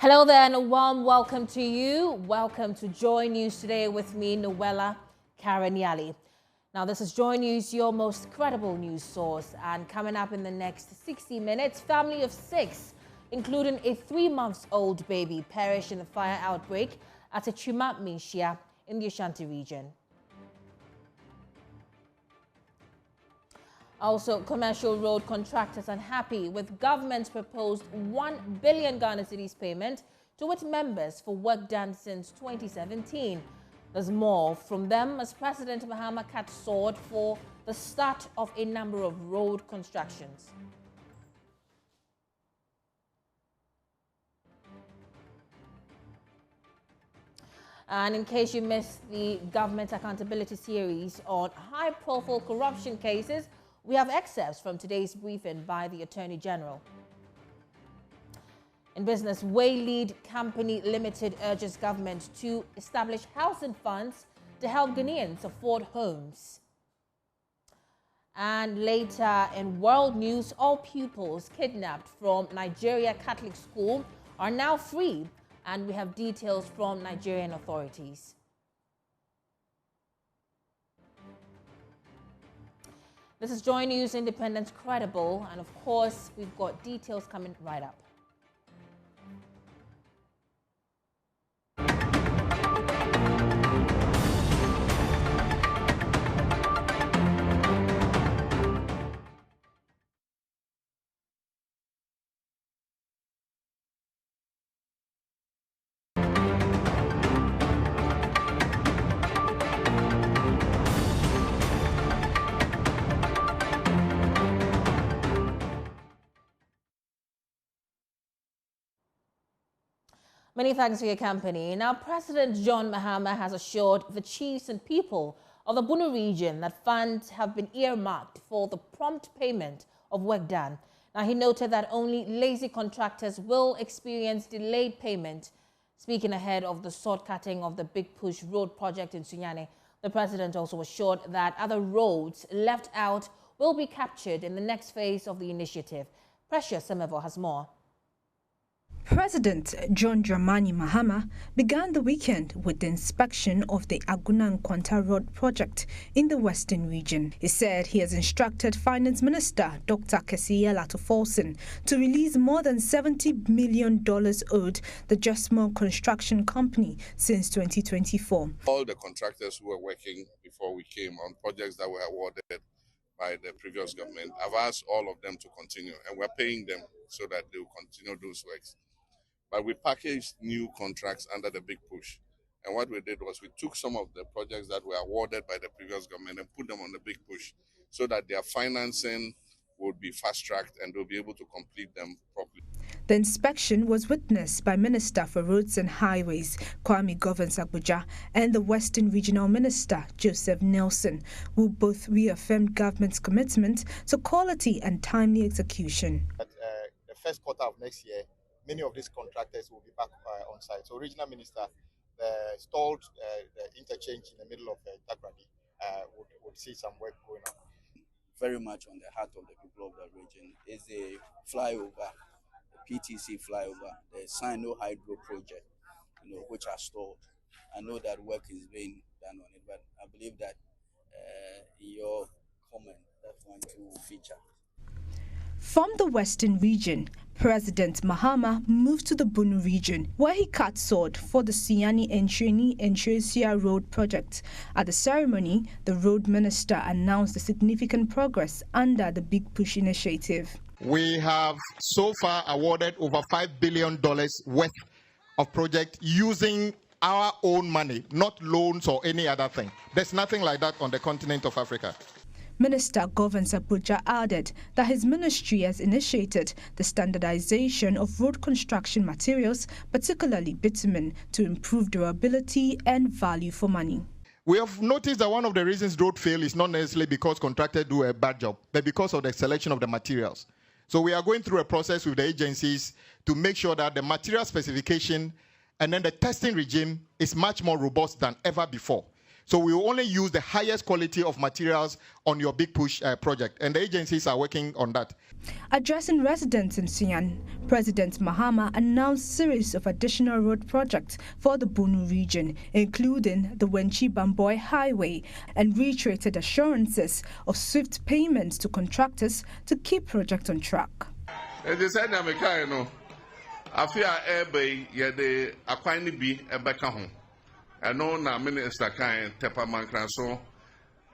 Hello there and a warm welcome to you. Welcome to Joy News Today with me, Noella Karanyali. Now, this is Joy News, your most credible news source. And coming up in the next 60 minutes, family of 6, including a 3-month-old baby, perished in the fire outbreak at a Chuma Minshia in the Ashanti region. Also, commercial road contractors unhappy with government's proposed 1 billion Ghana cedis payment to its members for work done since 2017. There's more from them as President Mahama cut sword for the start of a number of road constructions. And in case you missed the government accountability series on high-profile corruption cases, we have excerpts from today's briefing by the Attorney General. In business, Waylead Company Limited urges government to establish housing funds to help Ghanaians afford homes. And later in world news, all pupils kidnapped from Nigeria Catholic School are now free, and we have details from Nigerian authorities. This is Joy News, independent, credible, and of course, we've got details coming right up. Many thanks for your company. Now, President John Mahama has assured the chiefs and people of the Bunu region that funds have been earmarked for the prompt payment of work done. Now, he noted that only lazy contractors will experience delayed payment. Speaking ahead of the sword cutting of the Big Push Road project in Sunyani, the president also assured that other roads left out will be captured in the next phase of the initiative. Precious Semevo has more. President John Dramani Mahama began the weekend with the inspection of the Aguna Nkwanta Road project in the Western region. He said he has instructed Finance Minister Dr. Kesiya Latofolson to release more than $70 million owed the Justmore Construction Company since 2024. All the contractors who were working before we came on projects that were awarded by the previous government, I've asked all of them to continue, and we're paying them so that they will continue those works. But we packaged new contracts under the Big Push. And what we did was we took some of the projects that were awarded by the previous government and put them on the Big Push so that their financing would be fast-tracked and they'll be able to complete them properly. The inspection was witnessed by Minister for Roads and Highways, Kwame Govins-Abuja, and the Western Regional Minister, Joseph Nelson, who both reaffirmed government's commitment to quality and timely execution. At the first quarter of next year, many of these contractors will be back on site. So, Regional Minister stalled the interchange in the middle of Takrady would see some work going on. Very much on the heart of the people of the region is a flyover, the PTC flyover, the Sino Hydro project, which are stalled. I know that work is being done on it, but I believe that in your comment, that's going to feature. From the Western region, President Mahama moved to the Bunu region, where he cut sword for the Sunyani Entreni Entresia Road project. At the ceremony, the road minister announced the significant progress under the Big Push initiative. We have so far awarded over $5 billion worth of project using our own money, not loans or any other thing. There's nothing like that on the continent of Africa. Minister Govins-Abuja added that his ministry has initiated the standardization of road construction materials, particularly bitumen, to improve durability and value for money. We have noticed that one of the reasons road fail is not necessarily because contractors do a bad job, but because of the selection of the materials. So we are going through a process with the agencies to make sure that the material specification and then the testing regime is much more robust than ever before. So we will only use the highest quality of materials on your big push project, and the agencies are working on that. Addressing residents in Suyan, President Mahama announced a series of additional road projects for the Bunu region, including the Wenchi-Bamboy Highway, and reiterated assurances of swift payments to contractors to keep projects on track. Afia ebe yede akwani bi ebeka ho eno na minister kan tepa mankranso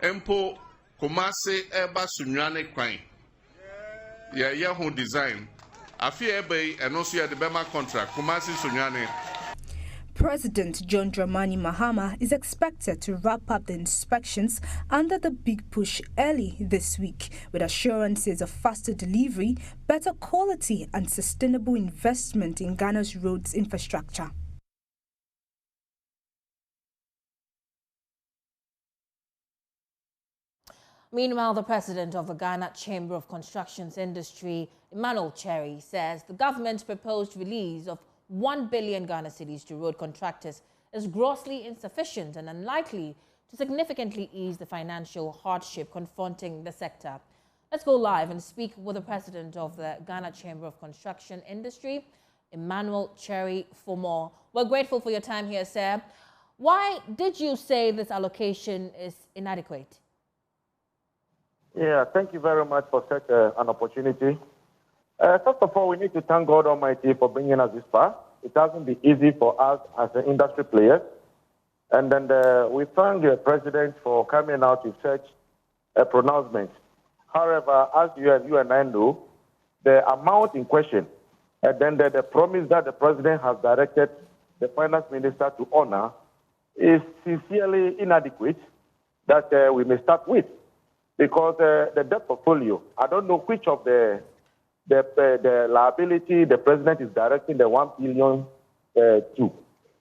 empo komase eba sunwane kwan ye ho design afia ebe eno so yede bema contract komase sunwane. President John Dramani Mahama is expected to wrap up the inspections under the big push early this week, with assurances of faster delivery, better quality and sustainable investment in Ghana's roads infrastructure. Meanwhile, the president of the Ghana Chamber of Construction's Industry, Emmanuel Cherry, says the government's proposed release of 1 billion Ghana cedis to road contractors is grossly insufficient and unlikely to significantly ease the financial hardship confronting the sector. Let's go live and speak with the president of the Ghana Chamber of Construction Industry, Emmanuel Cherry, for more. We're grateful for your time here, sir. Why did you say this allocation is inadequate? Yeah, thank you very much for such an opportunity. First of all, we need to thank God Almighty for bringing us this far. It hasn't been easy for us as an industry players. And then we thank the president for coming out with such a pronouncement. However, as you and I know, the amount in question, and then the promise that the president has directed the finance minister to honor is sincerely inadequate, that we may start with. Because the debt portfolio, I don't know which of the liability the president is directing the 1 billion to.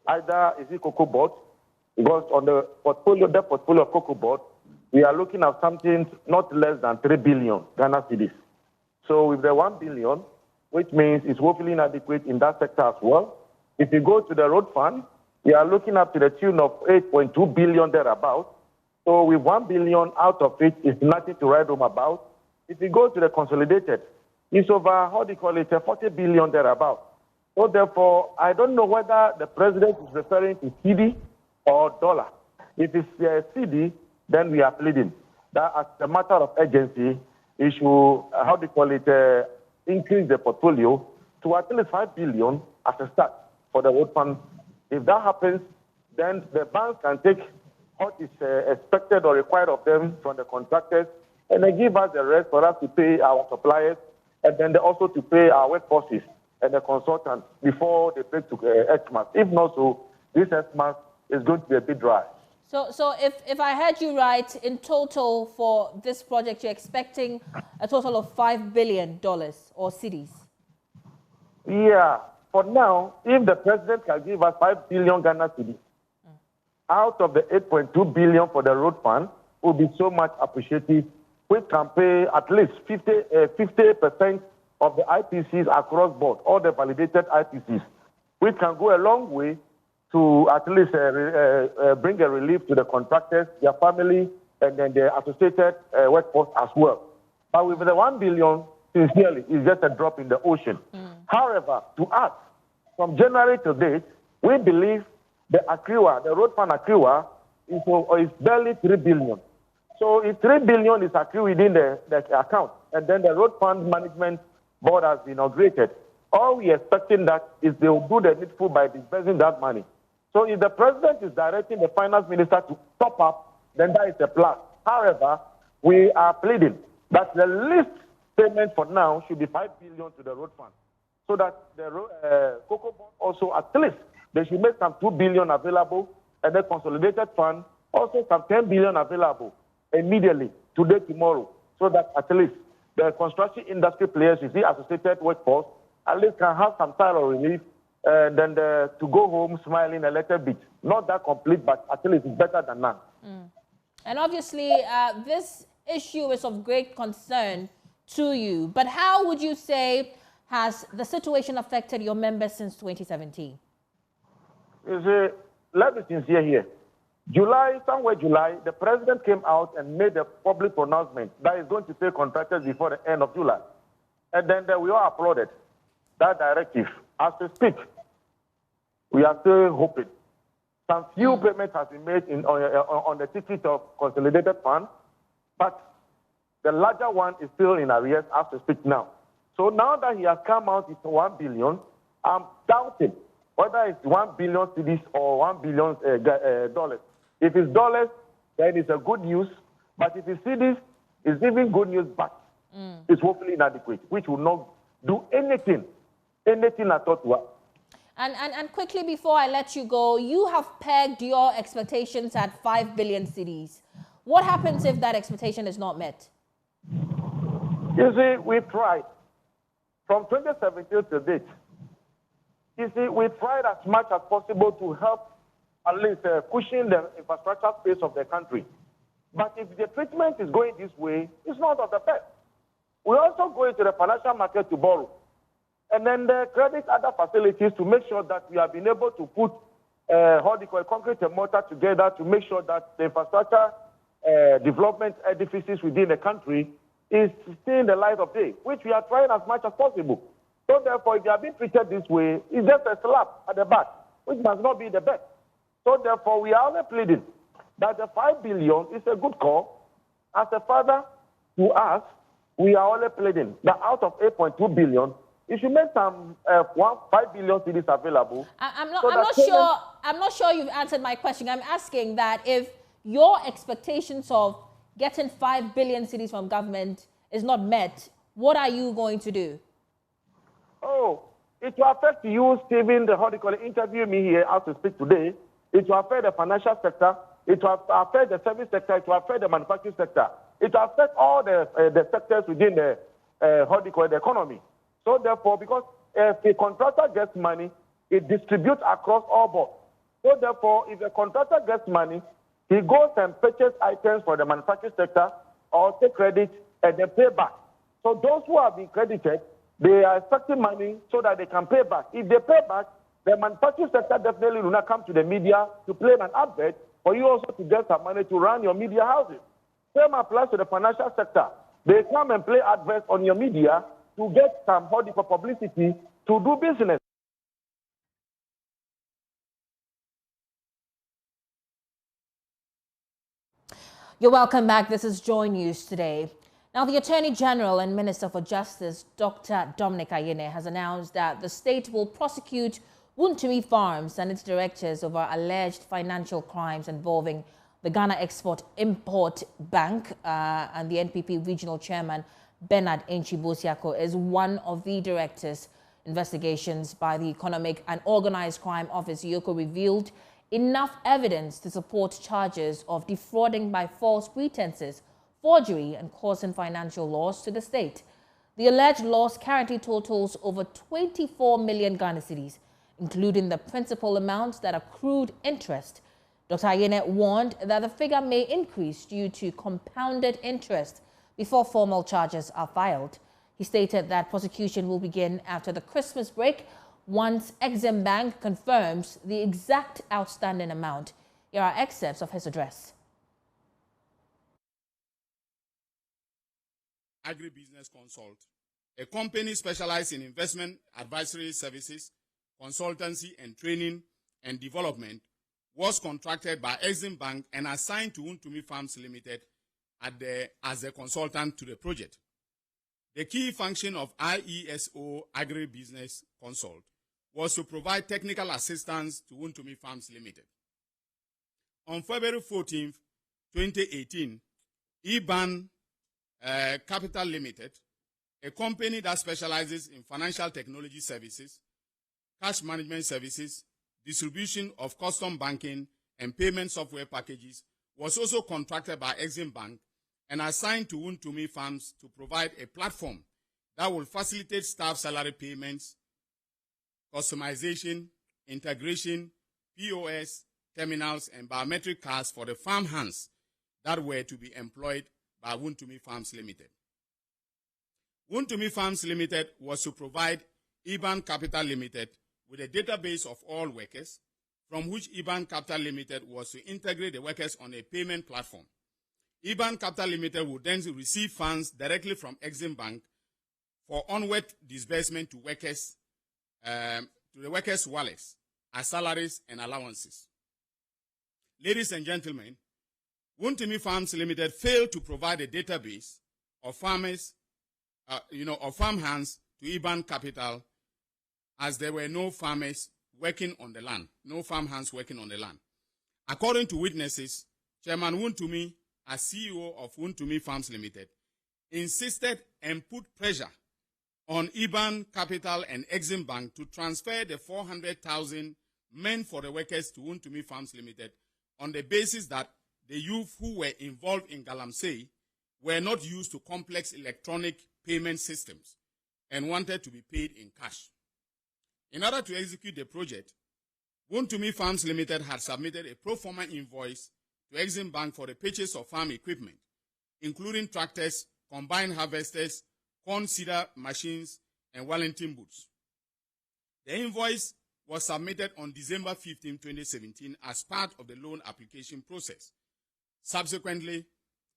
Either is it Cocoa Board, because on the debt portfolio of Cocoa Board, we are looking at something not less than 3 billion Ghana cedis. So with the 1 billion, which means it's woefully inadequate in that sector as well. If you go to the road fund, we are looking up to the tune of 8.2 billion thereabouts. So with 1 billion out of it is nothing to write home about. If you go to the consolidated, it's over, 40 billion thereabouts. So therefore, I don't know whether the president is referring to CD or dollar. If it's CD, then we are pleading that as a matter of urgency, it should, increase the portfolio to at least 5 billion as a start for the road fund. If that happens, then the bank can take what is expected or required of them from the contractors, and they give us the rest for us to pay our suppliers, and then also to pay our workforces and the consultants before they break to Xmas. If not so, this Xmas is going to be a bit dry. So if I heard you right, in total for this project, you're expecting a total of $5 billion or cedis? Yeah. For now, if the president can give us 5 billion Ghana cedis, out of the 8.2 billion for the road fund, will be so much appreciated. We can pay at least 50% of the IPCs across board, all the validated IPCs. We can go a long way to at least bring a relief to the contractors, their family, and then the associated workforce as well. But with the 1 billion, sincerely, it's just a drop in the ocean. However, to us, from January to date, we believe the accrual, the road fund accrual, is barely 3 billion. So if 3 billion is accrued within the account, and then the road fund management board has been inaugurated, all we are expecting that is they will do the needful by disbursing that money. So if the president is directing the finance minister to top up, then that is a plus. However, we are pleading that the least payment for now should be 5 billion to the road fund, so that the Cocoa Board also at least they should make some 2 billion available, and the consolidated fund also some 10 billion available immediately, today, tomorrow, so that at least the construction industry players, you see, associated workforce, at least can have some type of relief, and then to go home smiling a little bit. Not that complete, but at least it's better than none. And obviously, this issue is of great concern to you. But how would you say has the situation affected your members since 2017? You see, let's be sincere here. Somewhere July, the president came out and made a public pronouncement that is going to pay contractors before the end of July. And then we all applauded that directive. As we speak, we are still hoping. Some few payments have been made on the ticket of consolidated fund, but the larger one is still in arrears as we speak now. So now that he has come out with 1 billion, I'm doubting whether it's 1 billion cedis or $1 billion dollars. If it's dollars, then it's a good news. But if it's cedis, it's even good news, but it's hopefully inadequate, which will not do anything at all to us. And quickly before I let you go, you have pegged your expectations at 5 billion cedis. What happens if that expectation is not met? You see, we tried. From 2017 to date, you see, we tried as much as possible to help at least cushion the infrastructure space of the country. But if the treatment is going this way, it's not of the best. We also go into the financial market to borrow. And then credit other facilities to make sure that we have been able to put concrete and mortar together to make sure that the infrastructure development edifices within the country is seeing the light of day, which we are trying as much as possible. So therefore, if you are being treated this way, it's just a slap at the back, which must not be the best. So therefore, we are only pleading that the 5 billion is a good call. As a father to us, we are only pleading that out of 8.2 billion, you should make some 5 billion cedis available. I'm not sure you've answered my question. I'm asking that if your expectations of getting 5 billion cedis from government is not met, what are you going to do? Oh, it will affect you, Stephen, interview me here as we speak today. It will affect the financial sector. It will affect the service sector. It will affect the manufacturing sector. It will affect all the sectors within the economy. So therefore, because if a contractor gets money, it distributes across all boards. So therefore, if a contractor gets money, he goes and purchases items for the manufacturing sector or take credit and then pay back. So those who have been credited, they are expecting money so that they can pay back. If they pay back, the manufacturing sector definitely will not come to the media to play an advert for you also to get some money to run your media houses. Same applies to the financial sector. They come and play adverts on your media to get some publicity to do business. You're welcome back. This is Joy News Today. Now, the Attorney General and Minister for Justice, Dr. Dominic Ayine, has announced that the state will prosecute Wontumi Farms and its directors over alleged financial crimes involving the Ghana Export-Import Bank, and the NPP Regional Chairman, Bernard Enchi-Bosiako, is one of the directors. Investigations by the Economic and Organized Crime Office, EOCO, revealed enough evidence to support charges of defrauding by false pretenses, forgery, and causing financial loss to the state. The alleged loss currently totals over 24 million Ghana cedis, including the principal amounts that accrued interest. Dr. Ayine warned that the figure may increase due to compounded interest before formal charges are filed. He stated that prosecution will begin after the Christmas break once Exim Bank confirms the exact outstanding amount. Here are excerpts of his address. Agribusiness Consult, a company specialized in investment advisory services, consultancy and training and development, was contracted by Exim Bank and assigned to Wontumi Farms Limited as a consultant to the project. The key function of IESO Agribusiness Consult was to provide technical assistance to Wontumi Farms Limited. On February 14, 2018, EBAN Capital Limited, a company that specializes in financial technology services, cash management services, distribution of custom banking and payment software packages, was also contracted by Exim Bank and assigned to Wontumi Farms to provide a platform that will facilitate staff salary payments, customization, integration, POS, terminals, and biometric cards for the farm hands that were to be employed by Wontumi Farms Limited. Wontumi Farms Limited was to provide EBAN Capital Limited with a database of all workers, from which Exim Capital Limited was to integrate the workers on a payment platform. Exim Capital Limited would then receive funds directly from Exim Bank for onward disbursement to workers, to the workers' wallets as salaries and allowances. Ladies and gentlemen, Wontumi Farms Limited failed to provide a database of farmers, of farmhands to Exim Capital, as there were no farmers working on the land, no farmhands working on the land. According to witnesses, Chairman Wontumi, as CEO of Wontumi Farms Limited, insisted and put pressure on Exim Capital and Exim Bank to transfer the 400,000 meant for the workers to Wontumi Farms Limited on the basis that the youth who were involved in Galamsey were not used to complex electronic payment systems and wanted to be paid in cash. In order to execute the project, Wontumi Farms Limited had submitted a pro forma invoice to Exim Bank for the purchase of farm equipment, including tractors, combine harvesters, corn seeder machines, and Wellington boots. The invoice was submitted on December 15, 2017 as part of the loan application process. Subsequently,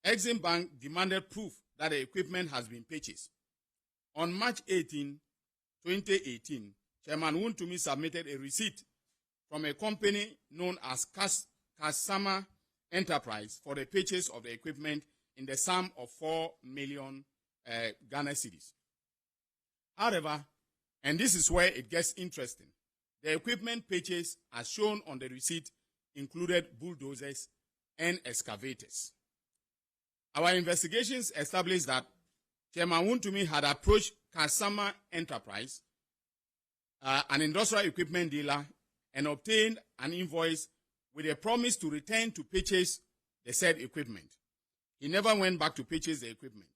Exim Bank demanded proof that the equipment has been purchased. On March 18, 2018, Chairman Wontumi submitted a receipt from a company known as Kasama Enterprise for the purchase of the equipment in the sum of 4 million Ghana cedis. However, and this is where it gets interesting, the equipment purchase, as shown on the receipt, included bulldozers and excavators. Our investigations established that Chairman Wontumi had approached Kasama Enterprise, an industrial equipment dealer, and obtained an invoice with a promise to return to purchase the said equipment. He never went back to purchase the equipment.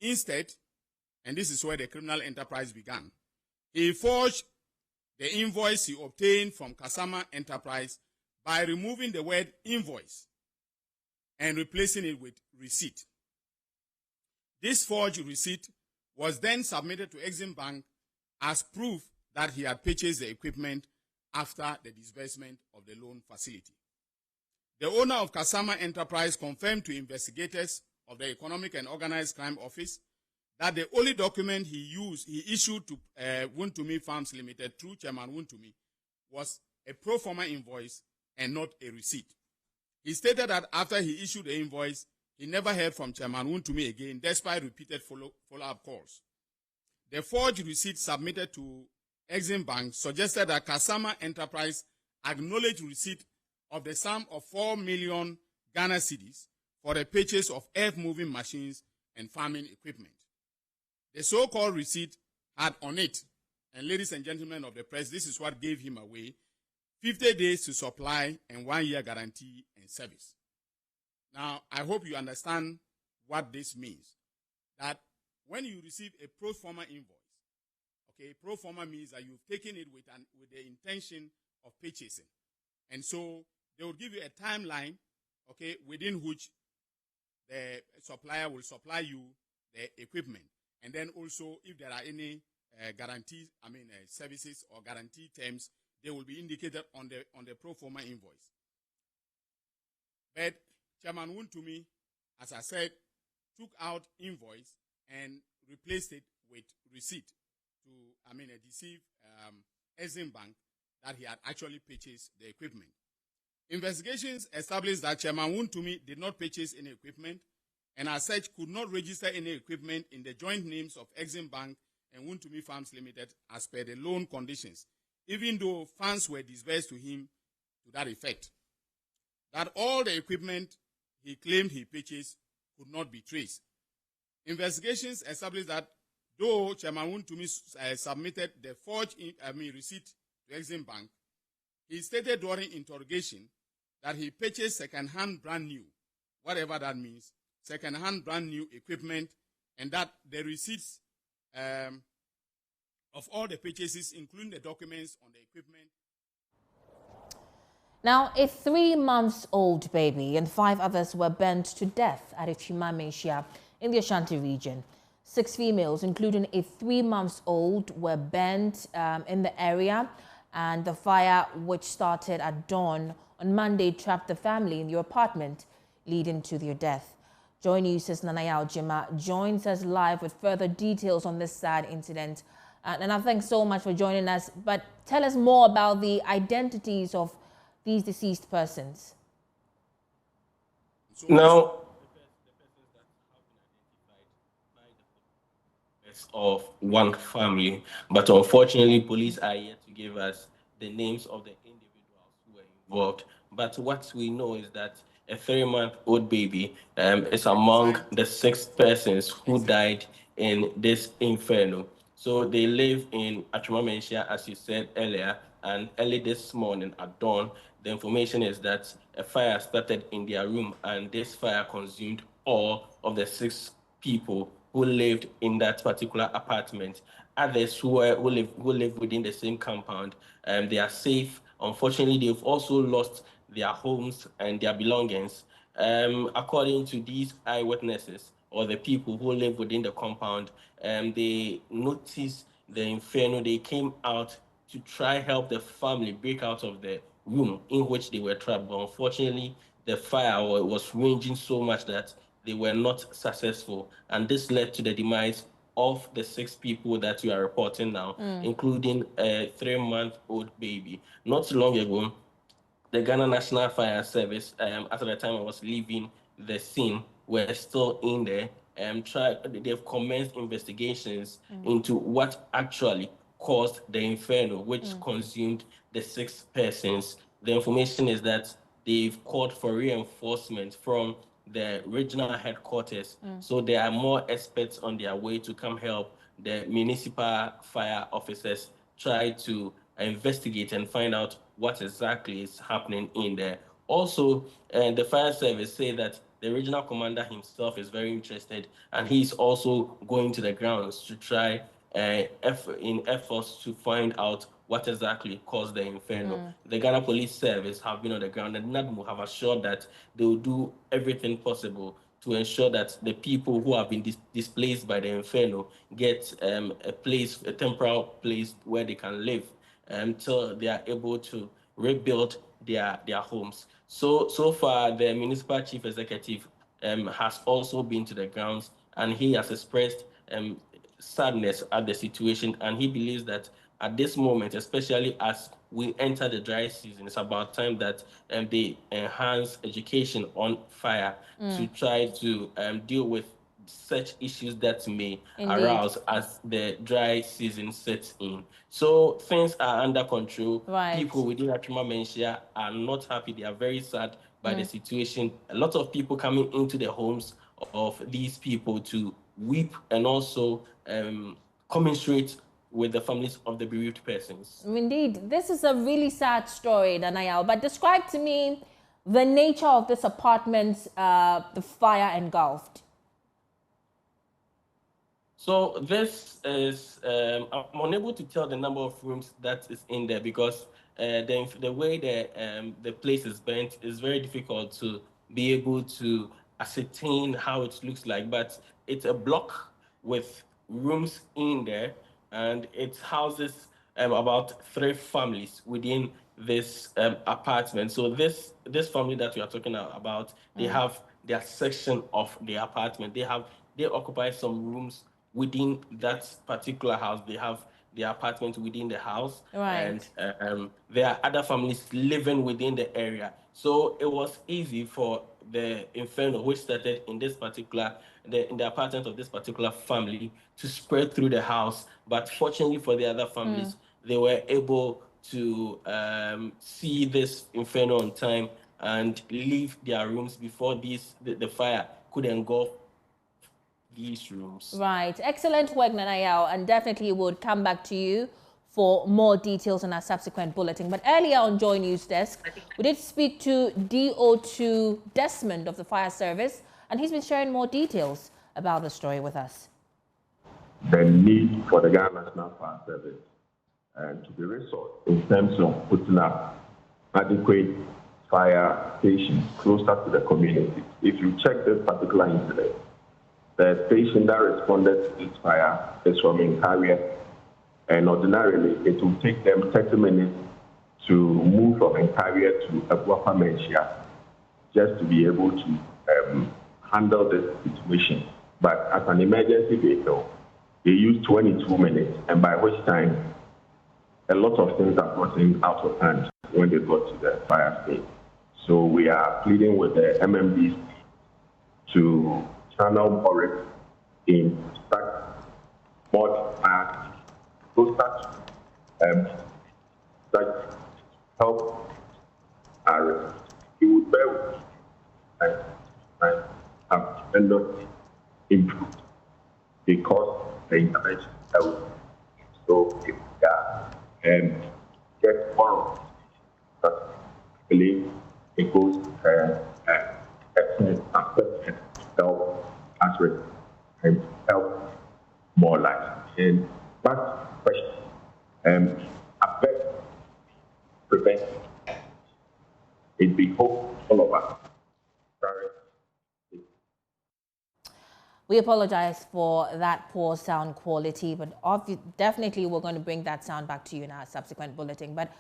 Instead, and this is where the criminal enterprise began, he forged the invoice he obtained from Kasama Enterprise by removing the word invoice and replacing it with receipt. This forged receipt was then submitted to Exim Bank as proof that he had purchased the equipment after the disbursement of the loan facility. The owner of Kasama Enterprise confirmed to investigators of the Economic and Organized Crime Office that the only document he issued to Wontumi Farms Limited through Chairman Wontumi was a pro forma invoice and not a receipt. He stated that after he issued the invoice, he never heard from Chairman Wontumi again, despite repeated follow-up calls. The forged receipt submitted to Exim Bank suggested that Kasama Enterprise acknowledged receipt of the sum of 4 million Ghana cedis for the purchase of earth-moving machines and farming equipment. The so-called receipt had on it, and ladies and gentlemen of the press, this is what gave him away, 50 days to supply and 1 year guarantee and service. Now, I hope you understand what this means. That when you receive a pro forma invoice, okay, pro forma means that you've taken it with the intention of purchasing. And so they will give you a timeline, okay, within which the supplier will supply you the equipment. And then also, if there are any services or guarantee terms, they will be indicated on the pro forma invoice. But Chairman Wontumi, as I said, took out invoice and replaced it with receipt to deceive Exim Bank that he had actually purchased the equipment. Investigations established that Chairman Wontumi did not purchase any equipment, and as such could not register any equipment in the joint names of Exim Bank and Wontumi Farms Limited as per the loan conditions, even though funds were disbursed to him to that effect. That all the equipment he claimed he purchased could not be traced. Investigations established that though Chairman Wontumi submitted the forged receipt to Exim Bank, he stated during interrogation that he purchased second-hand brand new, whatever that means, second-hand brand new equipment, and that the receipts of all the purchases, including the documents on the equipment. Now, a 3-month-old baby and 5 others were burnt to death at a Chimameshia in the Ashanti region. 6 females, including a 3-month-old, were burnt in the area. and the fire, which started at dawn on Monday, trapped the family in your apartment, leading to their death. JoyNews' Nanayao Jima joins us live with further details on this sad incident. And I thank so much for joining us. But tell us more about the identities of these deceased persons. Now, of one family, but unfortunately, police are yet to give us the names of the individuals who were involved. But what we know is that a 3-month-old baby is among the 6 persons who died in this inferno. So they live in Achumamensia, as you said earlier, and early this morning at dawn, the information is that a fire started in their room, and this fire consumed all of the 6 people who lived in that particular apartment. Others who live within the same compound, they are safe. Unfortunately, they've also lost their homes and their belongings. According to these eyewitnesses, or the people who live within the compound, they noticed the inferno. They came out to try help the family break out of the room in which they were trapped. But unfortunately, the fire was raging so much that they were not successful. And this led to the demise of the 6 people that we are reporting now, including a 3-month-old baby. Not too long ago, the Ghana National Fire Service, at the time I was leaving the scene, were still in there. They've commenced investigations into what actually caused the inferno, which consumed the 6 persons. The information is that they've called for reinforcement from the regional headquarters. So there are more experts on their way to come help the municipal fire officers try to investigate and find out what exactly is happening in there. Also, the fire service say that the regional commander himself is very interested, and he's also going to the grounds to try in efforts to find out what exactly caused the inferno. The Ghana Police Service have been on the ground, and NADMO have assured that they will do everything possible to ensure that the people who have been displaced by the inferno get a temporary place where they can live until they are able to rebuild their homes. So far, the municipal chief executive has also been to the grounds, and he has expressed sadness at the situation, and he believes that at this moment, especially as we enter the dry season, it's about time that they enhance education on fire to try to deal with such issues that may arouse as the dry season sets in. So things are under control. People within Achumamensia are not happy. They are very sad by the situation. A lot of people coming into the homes of these people to weep and also commiserate with the families of the bereaved persons. Indeed, this is a really sad story, Nanayao. But describe to me the nature of this apartment the fire engulfed. So this is, I'm unable to tell the number of rooms that is in there because the way the place is burnt is very difficult to be able to ascertain how it looks like. But it's a block with rooms in there, and it houses about 3 families within this apartment. So this family that we are talking about, they have their section of the apartment. They occupy some rooms within that particular house. They have their apartment within the house, and there are other families living within the area. So it was easy for the inferno, which started in this particular in the apartment of this particular family, to spread through the house. But fortunately for the other families, they were able to see this inferno on time and leave their rooms before the fire could engulf these rooms. Right. Excellent work, Nanayao, and definitely would come back to you for more details in our subsequent bulletin. But earlier on Joy News Desk, we did speak to DO2 Desmond of the Fire Service, and he's been sharing more details about the story with us. The need for the Ghana National Fire Service to be resourced in terms of putting up adequate fire stations closer to the community. If you check this particular incident, the station that responded to this fire is from Inkaria, And ordinarily, it will take them 30 minutes to move from Ontario to Abuapa Menchia just to be able to handle this situation. But as an emergency vehicle, they use 22 minutes, and by which time a lot of things are gotten out of hand when they got to the fire state. So we are pleading with the MMDC to channel more in start more to start that help our you would bear with and have ended improved because the intervention helped. So if we are get one that I believe it goes help accurate and help more life. And back to the question, affect prevent it behoves all of us. We apologize for that poor sound quality, but definitely we're going to bring that sound back to you in our subsequent bulletin. But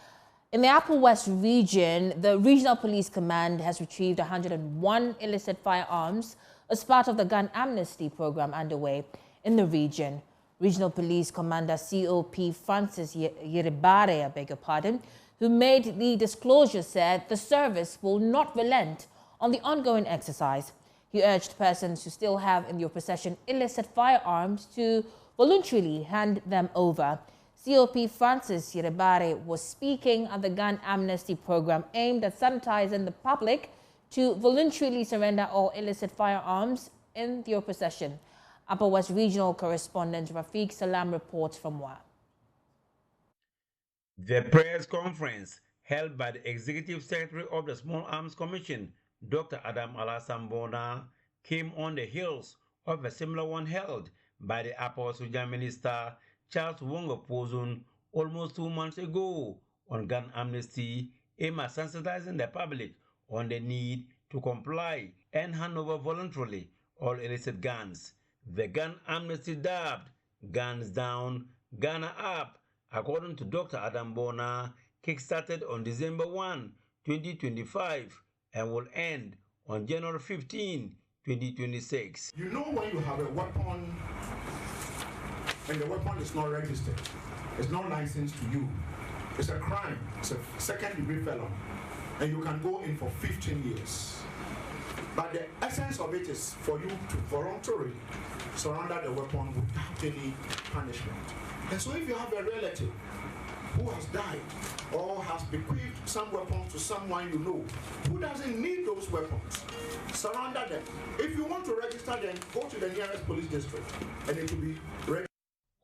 in the Upper West region, the Regional Police Command has retrieved 101 illicit firearms as part of the gun amnesty program underway in the region. Regional Police Commander COP Francis Yeribare, I beg your pardon, who made the disclosure, said the service will not relent on the ongoing exercise. He urged persons who still have in their possession illicit firearms to voluntarily hand them over. COP Francis Yeribare was speaking at the gun amnesty program aimed at sensitizing the public to voluntarily surrender all illicit firearms in their possession. Upper West Regional Correspondent Rafiq Salam reports from WA. The press conference held by the Executive Secretary of the Small Arms Commission, Dr. Adam Alasambona, came on the heels of a similar one held by the Upper West Region Minister Charles Wongo Pozun almost 2 months ago on gun amnesty, aimed at sensitizing the public on the need to comply and hand over voluntarily all illicit guns. The gun amnesty, dubbed Guns Down, Ghana Up, according to Dr. Adam Bona, kick-started on December 1, 2025 and will end on January 15, 2026. You know when you have a weapon and the weapon is not registered, it's not licensed to you, it's a crime, it's a second-degree felony, and you can go in for 15 years. But the essence of it is for you to voluntarily surrender the weapon without any punishment. And so if you have a relative who has died or has bequeathed some weapons to someone you know who doesn't need those weapons, surrender them. If you want to register them, go to the nearest police district and it will be registered.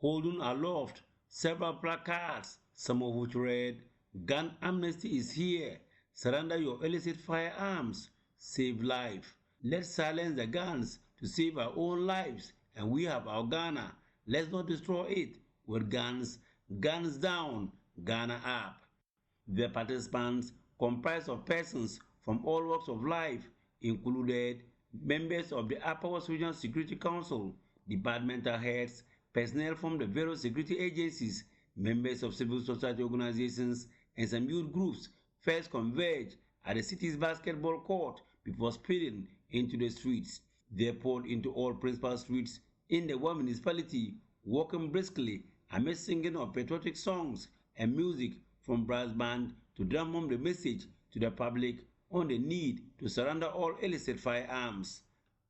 Holding aloft several placards, some of which read, "Gun amnesty is here. Surrender your illicit firearms. Save life. Let's silence the guns to save our own lives. And we have our Ghana. Let's not destroy it with guns. Guns down, Ghana up." The participants, comprised of persons from all walks of life, included members of the Upper West Regional Security Council, departmental heads, personnel from the various security agencies, members of civil society organizations, and some youth groups first converged at the city's basketball court before speeding into the streets. They poured into all principal streets in the one municipality, walking briskly amid singing of patriotic songs and music from brass band to drum home the message to the public on the need to surrender all illicit firearms.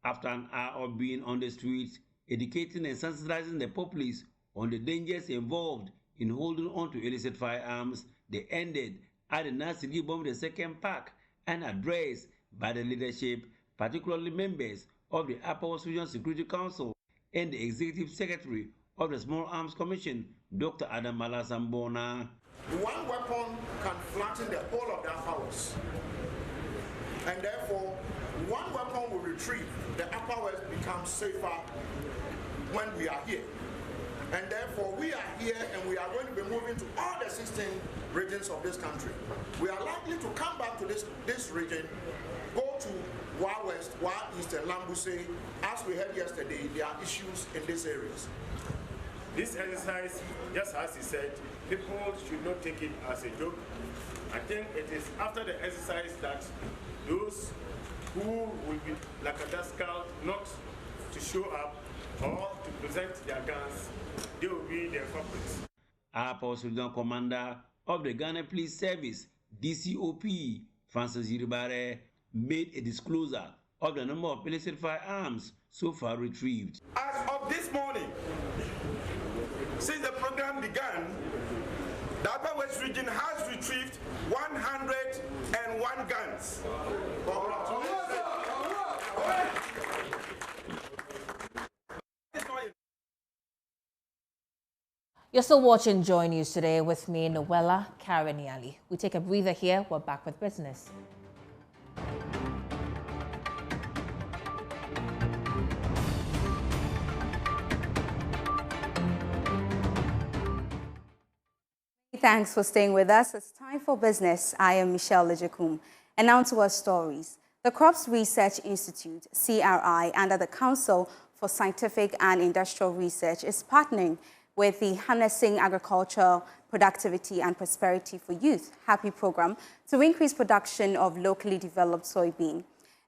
After an hour of being on the streets, educating and sensitizing the populace on the dangers involved in holding on to illicit firearms, they ended at the Nasiri Bomb II Park and addressed by the leadership, particularly members of the Upper West Regional Security Council and the Executive Secretary of the Small Arms Commission, Dr. Adam Alasambona. One weapon can flatten the whole of the Upper West, and therefore one weapon will retrieve. The Upper West becomes safer when we are here. And therefore we are here and we are going to be moving to all the 16 regions of this country. We are likely to come back to this region, go to Wa West, Wa East and Lambuse. As we heard yesterday, there are issues in these areas. This exercise, just as he said, people should not take it as a joke. I think it is after the exercise that those who will be lackadaisical not to show up or to present their guns, they will be the culprits. Apostle Commander of the Ghana Police Service, DCOP, Francis Yiribare, made a disclosure of the number of illicit firearms so far retrieved. As of this morning, since the program began, the Upper West region has retrieved 101 guns. You're still watching Joy News Today with me, Noella Kareniali. We take a breather here. We're back with business. Thanks for staying with us. It's time for business. I am Michelle Lejekum. And now to our stories. The Crops Research Institute, CRI, under the Council for Scientific and Industrial Research, is partnering with the Harnessing Agricultural Productivity and Prosperity for Youth, HAPPY program, to increase production of locally developed soybean.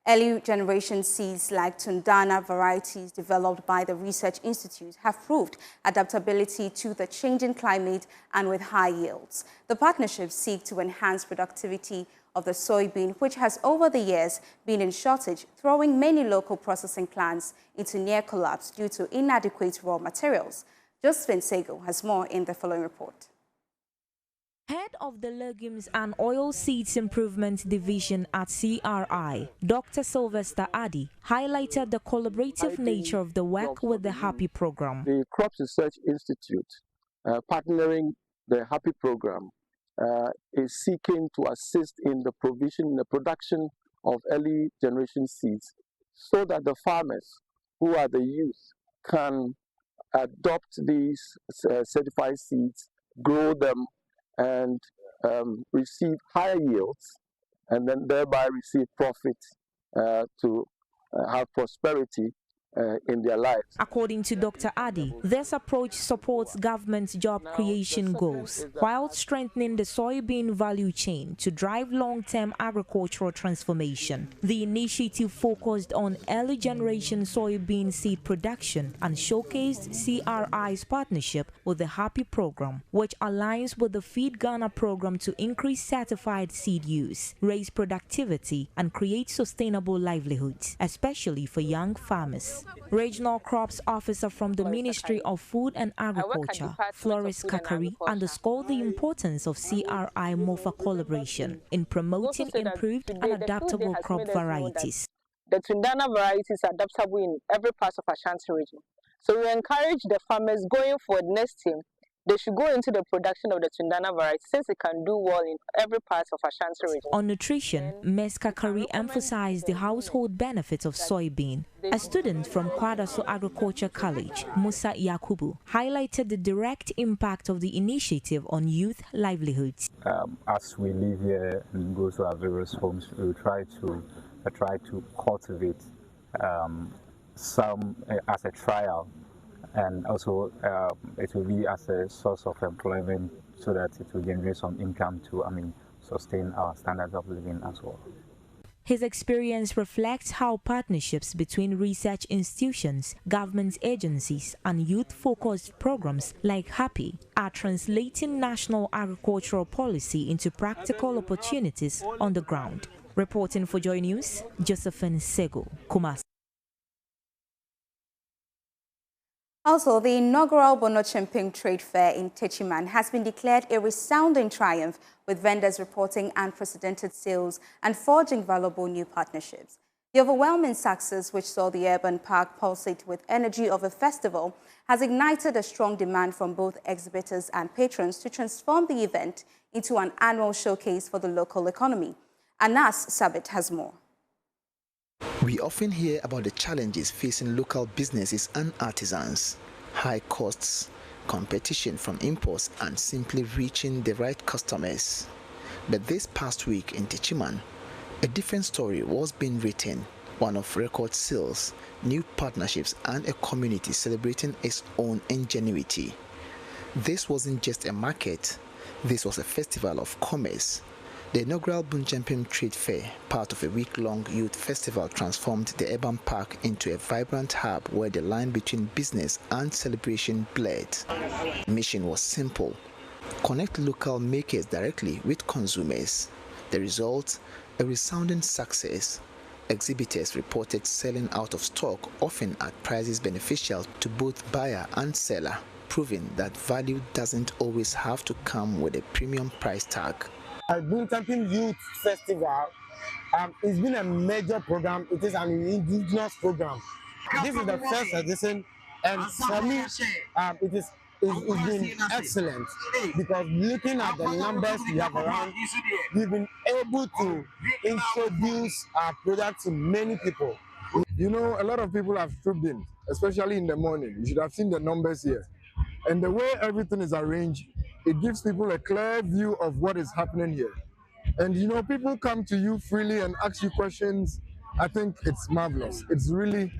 Early generation seeds like Tundana varieties developed by the Research Institute have proved adaptability to the changing climate and with high yields. The partnerships seek to enhance productivity of the soybean, which has over the years been in shortage, throwing many local processing plants into near collapse due to inadequate raw materials. Josephine Sego has more in the following report. Head of the Legumes and Oilseeds Improvement Division at CRI, Dr. Sylvester Addy, highlighted the collaborative nature of the work with the HAPPY program. The Crops Research Institute, partnering the HAPPY program, is seeking to assist in the production of early generation seeds so that the farmers, who are the youth, can adopt these certified seeds, grow them, and receive higher yields, and then thereby receive profit to have prosperity in their lives. According to Dr. Addy, this approach supports government's job creation goals while strengthening the soybean value chain to drive long-term agricultural transformation. The initiative focused on early generation soybean seed production and showcased CRI's partnership with the HAPPY program, which aligns with the Feed Ghana program to increase certified seed use, raise productivity, and create sustainable livelihoods, especially for young farmers. Regional Crops Officer from the Ministry of Food and Agriculture, Floris Kakari, underscored the importance of CRI MOFA collaboration in promoting improved and adaptable crop varieties. The Tundana varieties are adaptable in every part of Ashanti region. So we encourage the farmers going forward next year, they should go into the production of the Tundana variety since it can do well in every part of Ashanti region. On nutrition, Ms. Kakari emphasized the household benefits of soybean. A student from Kwadaso Agriculture College, Musa Yakubu, highlighted the direct impact of the initiative on youth livelihoods. As we live here and go to our various homes, we try to cultivate some as a trial. And also, it will be as a source of employment so that it will generate some income to, sustain our standards of living as well. His experience reflects how partnerships between research institutions, government agencies, and youth-focused programs like HAPPY are translating national agricultural policy into practical opportunities on the ground. Reporting for Joy News, Josephine Sego, Kumasi. Also, the inaugural Bono Chimping Trade Fair in Techiman has been declared a resounding triumph, with vendors reporting unprecedented sales and forging valuable new partnerships. The overwhelming success, which saw the urban park pulsate with energy of a festival, has ignited a strong demand from both exhibitors and patrons to transform the event into an annual showcase for the local economy. Anas Sabit has more. We often hear about the challenges facing local businesses and artisans: high costs, competition from imports, and simply reaching the right customers. But this past week in Techiman, a different story was being written one of record sales, new partnerships, and a community celebrating its own ingenuity. This wasn't just a market, this was a festival of commerce. The inaugural Wontumi Trade Fair, part of a week-long youth festival, transformed the urban park into a vibrant hub where the line between business and celebration blurred. The mission was simple: connect local makers directly with consumers. The result? A resounding success. Exhibitors reported selling out of stock, often at prices beneficial to both buyer and seller, proving that value doesn't always have to come with a premium price tag. Wontumi Youth Festival, it's been a major program. It is an indigenous program. This is the first edition, and for me, it's been excellent, because looking at the numbers we have around, we've been able to introduce our product to many people. You know, a lot of people have trooped in, especially in the morning. You should have seen the numbers here. And the way everything is arranged, it gives people a clear view of what is happening here. And you know, people come to you freely and ask you questions. I think it's marvelous. It's really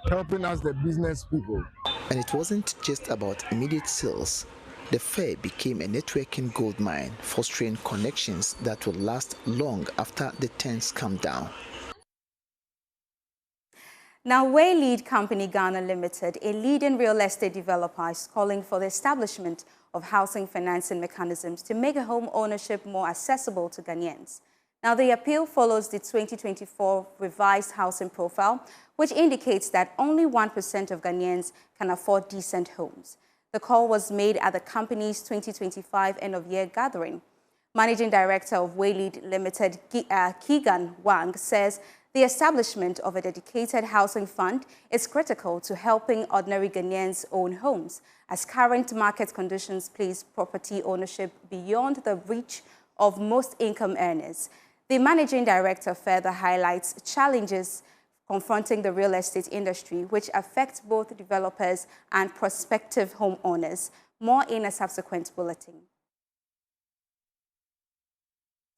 helping us, the business people. And it wasn't just about immediate sales. The fair became a networking goldmine, fostering connections that will last long after the tents come down. Now, Waylead Company Ghana Limited, a leading real estate developer, is calling for the establishment of housing financing mechanisms to make home ownership more accessible to Ghanaians. Now, the appeal follows the 2024 revised housing profile, which indicates that only 1% of Ghanaians can afford decent homes. The call was made at the company's 2025 end-of-year gathering. Managing Director of Waylead Limited, Keegan Wang, says the establishment of a dedicated housing fund is critical to helping ordinary Ghanaians own homes, as current market conditions place property ownership beyond the reach of most income earners. The Managing Director further highlights challenges confronting the real estate industry, which affect both developers and prospective homeowners. More in a subsequent bulletin.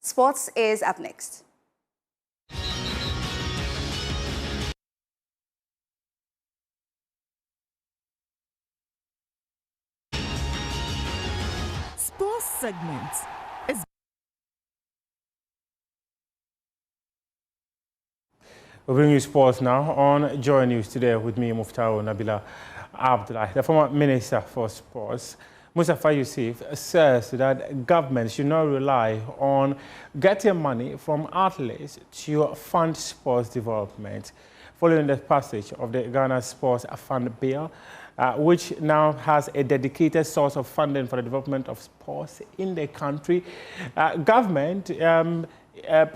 Sports is up next. Sports segment is we bring you sports now on JoyNews Today with me, Muftao Nabila Abdullah. The former Minister for Sports, Mustafa Yusuf, says that government should not rely on getting money from athletes to fund sports development. Following the passage of the Ghana Sports Fund Bill, which now has a dedicated source of funding for the development of sports in the country, government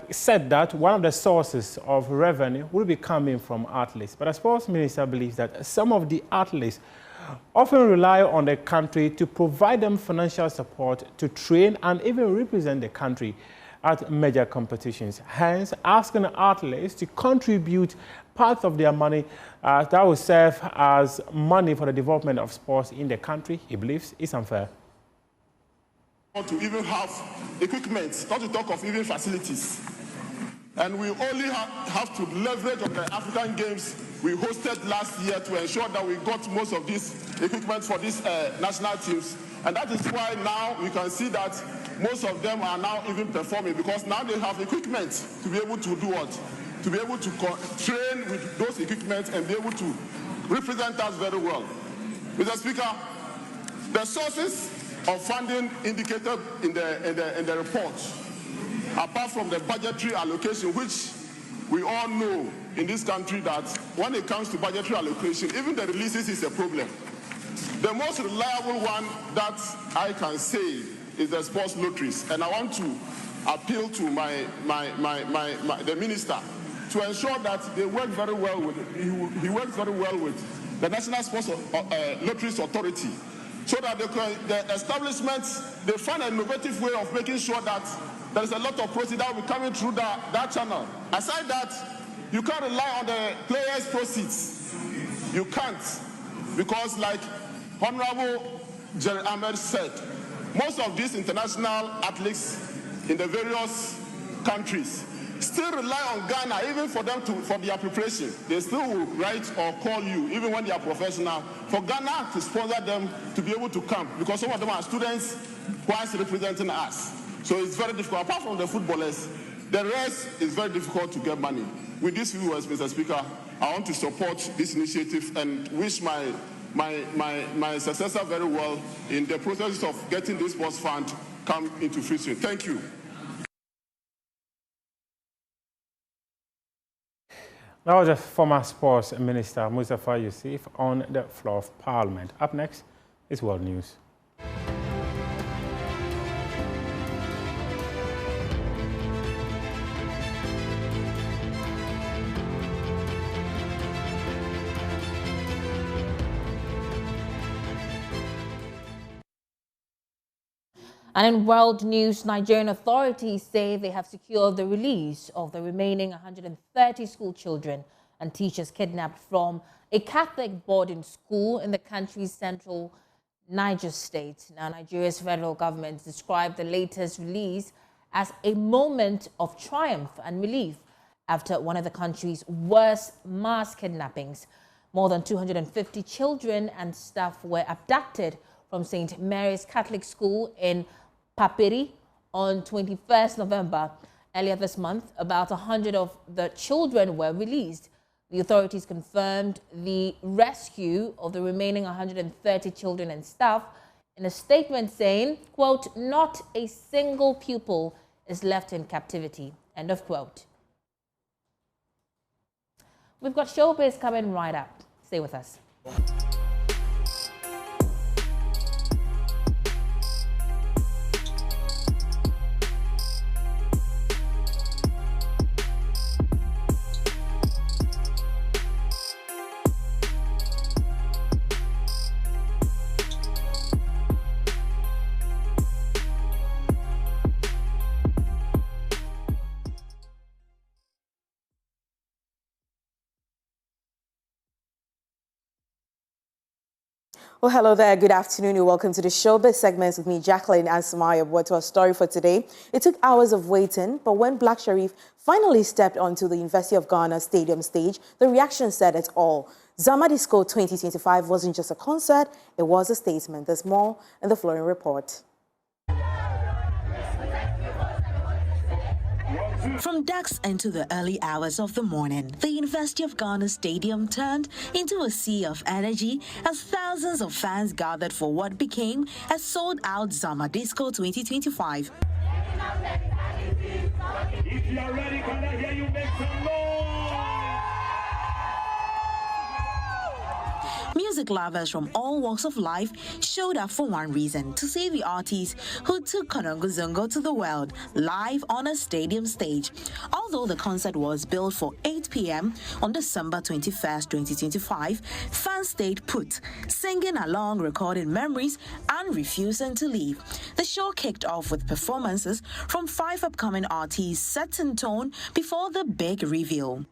said that one of the sources of revenue will be coming from athletes. But the sports minister believes that some of the athletes often rely on the country to provide them financial support to train and even represent the country at major competitions. Hence, asking athletes to contribute part of their money that will serve as money for the development of sports in the country, he believes, is unfair. To even have equipment, not to talk of even facilities. And we only have to leverage on the African Games we hosted last year to ensure that we got most of this equipment for these national teams. And that is why now we can see that most of them are now even performing, because now they have equipment to be able to do what? To be able to train with those equipment and be able to represent us very well. Mr. Speaker, the sources of funding indicated in the report, apart from the budgetary allocation, which we all know in this country that when it comes to budgetary allocation, even the releases is a problem. The most reliable one that I can say is the sports lotteries, and I want to appeal to the minister to ensure that they work very well with he works very well with the National Sports Lotteries Authority, so that the establishments, they find an innovative way of making sure that there is a lot of proceeds that will be coming through that channel. Aside that, you can't rely on the players' proceeds. You can't, because like Honorable Jerry Ahmed said, most of these international athletes in the various countries, still rely on Ghana, even for them for their preparation. They still will write or call you, even when they are professional, for Ghana to sponsor them to be able to come, because some of them are students whilst representing us. So it's very difficult. Apart from the footballers, the rest is very difficult to get money. With these viewers, Mr. Speaker, I want to support this initiative and wish my successor very well in the process of getting this sports fund come into fruition. Thank you. That was the former Sports Minister Mustafa Yusuf on the floor of Parliament. Up next is World News. And in world news, Nigerian authorities say they have secured the release of the remaining 130 school children and teachers kidnapped from a Catholic boarding school in the country's central Niger state. Now, Nigeria's federal government described the latest release as a moment of triumph and relief after one of the country's worst mass kidnappings. More than 250 children and staff were abducted from St. Mary's Catholic School in Papiri on 21st November. Earlier this month, about 100 of the children were released. The authorities confirmed the rescue of the remaining 130 children and staff in a statement saying, quote, "Not a single pupil is left in captivity," end of quote. We've got Showbiz coming right up. Stay with us. Well, hello there. Good afternoon and welcome to the Showbiz segments with me, Jacqueline and Samaya. What our story for today? It took hours of waiting, but when Black Sharif finally stepped onto the University of Ghana stadium stage, the reaction said it all. Zama Disco 2025 wasn't just a concert, it was a statement. There's more in the following report. From dusk into the early hours of the morning, the University of Ghana Stadium turned into a sea of energy as thousands of fans gathered for what became a sold-out Zama Disco 2025. If you are ready, can I hear you make some noise? Music lovers from all walks of life showed up for one reason, to see the artists who took Konongo Zongo to the world live on a stadium stage. Although the concert was billed for 8 p.m. on December 21st, 2025, fans stayed put, singing along, recording memories, and refusing to leave. The show kicked off with performances from 5 upcoming artists set in tone before the big reveal.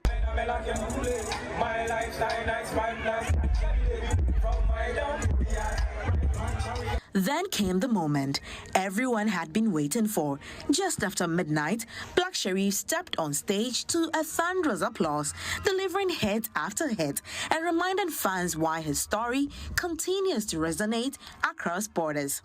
Then came the moment everyone had been waiting for. Just after midnight, Black Sharif stepped on stage to a thunderous applause, delivering hit after hit and reminding fans why his story continues to resonate across borders.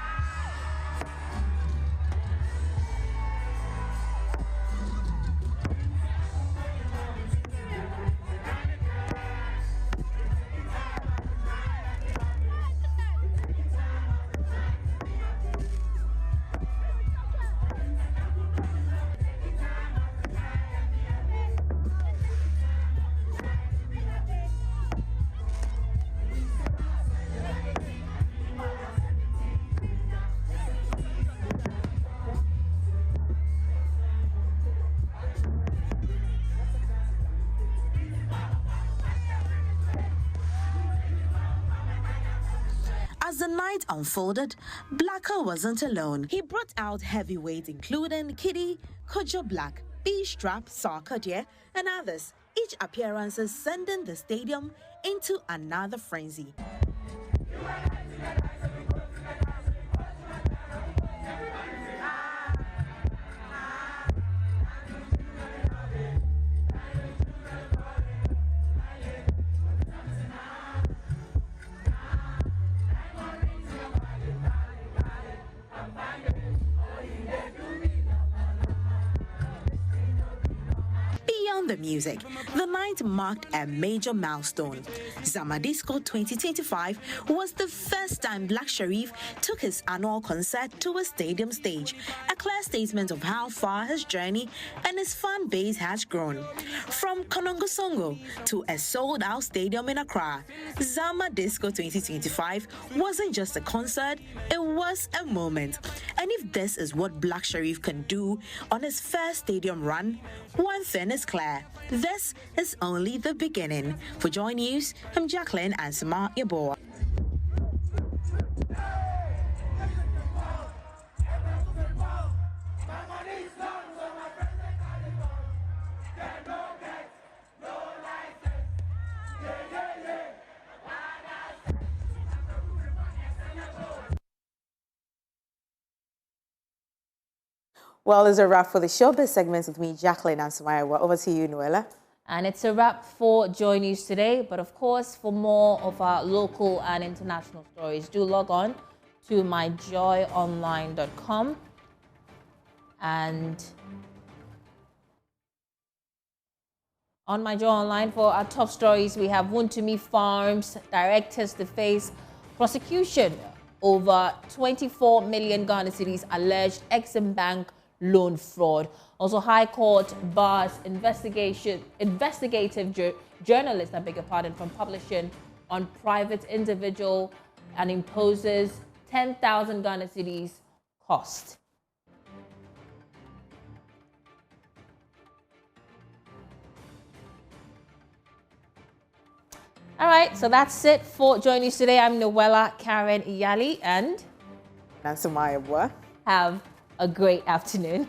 As the night unfolded, Blacker wasn't alone. He brought out heavyweights including Kitty, Kojo Black, B-Strap, Sarkodie, and others, each appearances sending the stadium into another frenzy. Beyond the music, the night marked a major milestone. Zama Disco 2025 was the first time Black Sharif took his annual concert to a stadium stage, a clear statement of how far his journey and his fan base has grown. From Konongo to a sold-out stadium in Accra, Zama Disco 2025 wasn't just a concert, it was a moment. And if this is what Black Sharif can do on his first stadium run, one thing is clear: this is only the beginning. For Joy News, I'm Jacqueline Ansama Yeboah. Well, it's a wrap for the showbiz segments with me, Jacqueline Ansama. Over to you, Noella. And it's a wrap for Joy News Today. But of course, for more of our local and international stories, do log on to myjoyonline.com. And on My Joy Online, for our top stories, we have Wontumi Farms directors to face prosecution over 24 million Ghana cedis alleged Exim Bank Loan Fraud. Also, High Court bars investigative journalists, from publishing on private individual and imposes 10,000 Ghana cedis cost. All right, so that's it for Joy News Today. I'm Noella Karen Iyali and Ansama Yeboah. Have a great afternoon.